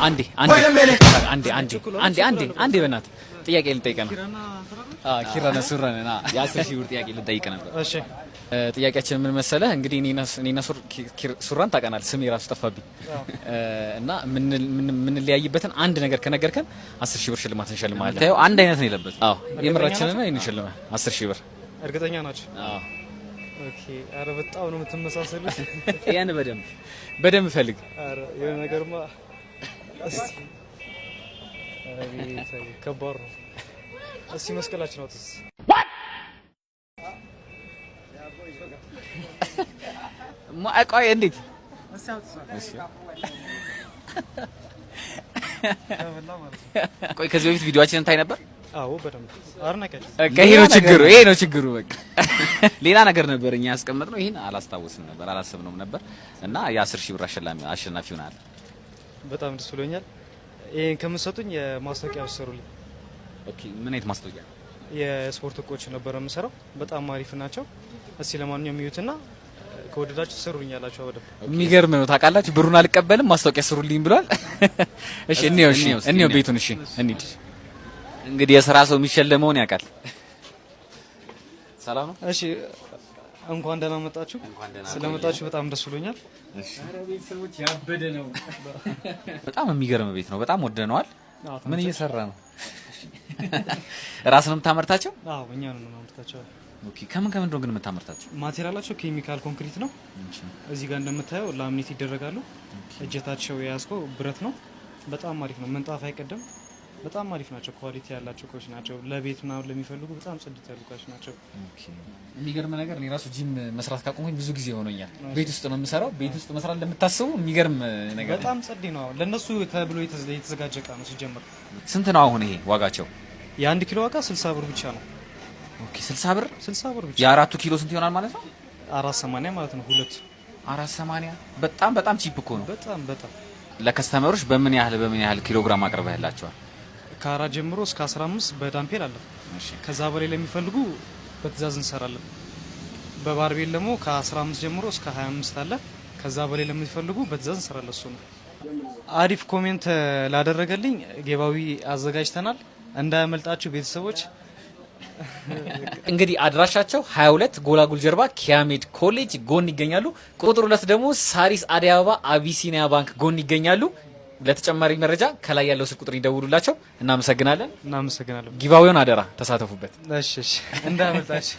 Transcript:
አንዴ በእናት ጥያቄ ልጠይቅ ነው። ኪራና ሱራንና የ10 ሺህ ብር ጥያቄ ልጠይቅ ነበር። እሺ ጥያቄያችን ምን መሰለህ? እንግዲህ እኔና ሱራን ታውቀናል። ስሜ ራሱ ጠፋብኝ እና ምን ሊያይበትን አንድ ነገር ከነገርከን 10 ሺህ ብር ሽልማት እንሸልማለን። ታየው አንድ አይነት ነው የለበት። አዎ የምራችንን ነው እንሸልማለን። 10 ሺህ ብር እርግጠኛ ናችሁ? አዎ ኦኬ። አረ በጣም ነው የምትመሳሰሉት። ያን በደንብ ፈልግ። አረ የሆነ ነገርማ እስቲ ከባድ ነው። እስቲ መስቀላችን ነው ተስ ቆይ እንዴት ቆይ ከዚህ በፊት ቪዲዮአችንን ታይ ነበር? አዎ በደንብ አርናቀሽ። ይሄ ነው ችግሩ። በቃ ሌላ ነገር ነበር እኛ ያስቀመጥነው፣ ይሄን አላስታውስም ነበር፣ አላሰብነውም ነበር እና የ10 ሺህ ብር አሸናፊ ሆናል። በጣም ደስ ብሎኛል። ይሄን ከምትሰጡኝ የማስታወቂያ ወሰሩልኝ። ኦኬ ምን አይነት ማስታወቂያ? የስፖርት እቃዎች ነበር የምሰራው። በጣም አሪፍ ናቸው። እስቲ ለማንኛውም ይዩትና ከወደዳችሁ ትሰሩልኛላችሁ። አወደ የሚገርም ነው ታውቃላችሁ። ብሩን አልቀበልም ማስታወቂያ ስሩልኝ ብሏል። እሺ እንየው ቤቱን። እሺ እንሂድ። እንግዲህ የሥራ ሰው የሚሸለመውን ያውቃል። ሰላም ነው። እሺ እንኳን ደህና መጣችሁ። ስለመጣችሁ በጣም ደስ ብሎኛል። እሺ ቤተሰቦች ያበደ ነው። በጣም የሚገርም ቤት ነው። በጣም ወደነዋል። ምን እየሰራ ነው? ራስ ነው የምታመርታቸው? አዎ እኛ ነው የምናመርታቸው። ኦኬ ከምን ነው ግን የምታመርታቸው? ማቴሪያላቸው ኬሚካል ኮንክሪት ነው። እዚህ ጋር እንደምታየው ላሚኔት ይደረጋሉ። እጀታቸው የያዝከው ብረት ነው። በጣም አሪፍ ነው። ምንጣፍ አይቀደም። በጣም አሪፍ ናቸው። ኳሊቲ ያላቸው እቃዎች ናቸው። ለቤት ምናምን ለሚፈልጉ በጣም ጽድት ያሉ እቃዎች ናቸው። ኦኬ የሚገርም ነገር እኔ ራሱ ጂም መስራት ካቆምኩኝ ብዙ ጊዜ ሆኖኛል። ቤት ውስጥ ነው የምሰራው። ቤት ውስጥ መስራት እንደምታስቡ የሚገርም ነገር በጣም ጽድ ነው። ለነሱ ተብሎ የተዘጋጀ እቃ ነው ሲጀምር። ስንት ነው አሁን ይሄ ዋጋቸው? የ1 ኪሎ ዋጋ 60 ብር ብቻ ነው። ኦኬ 60 ብር? 60 ብር ብቻ። የ4 ኪሎ ስንት ይሆናል ማለት ነው? 480 ማለት ነው። 480 በጣም ቺፕ እኮ ነው። በጣም ለከስተመሮች በምን ያህል ኪሎ ግራም አቅርበህላቸዋል? ከ4 ጀምሮ እስከ 15 በዳምፔል አለ። እሺ ከዛ በላይ ለሚፈልጉ በትእዛዝ እንሰራለን። በባርቤል ደግሞ ከ15 ጀምሮ እስከ 25 አለ። ከዛ በላይ ለሚፈልጉ በትእዛዝ እንሰራለን። እሱ ነው። አሪፍ ኮሜንት ላደረገልኝ ጌባዊ አዘጋጅተናል። እንዳያመልጣችሁ ቤተሰቦች። እንግዲህ አድራሻቸው 22 ጎላጉል ጀርባ ኪያሜድ ኮሌጅ ጎን ይገኛሉ። ቁጥር 2 ደግሞ ሳሪስ አዲስ አበባ አቢሲኒያ ባንክ ጎን ይገኛሉ። ለተጨማሪ መረጃ ከላይ ያለው ስልክ ቁጥር ይደውሉላቸው። እናመሰግናለን። እናመሰግናለን። ጊቫዌውን አደራ ተሳተፉበት። እሺ እንዳያመልጣችሁ።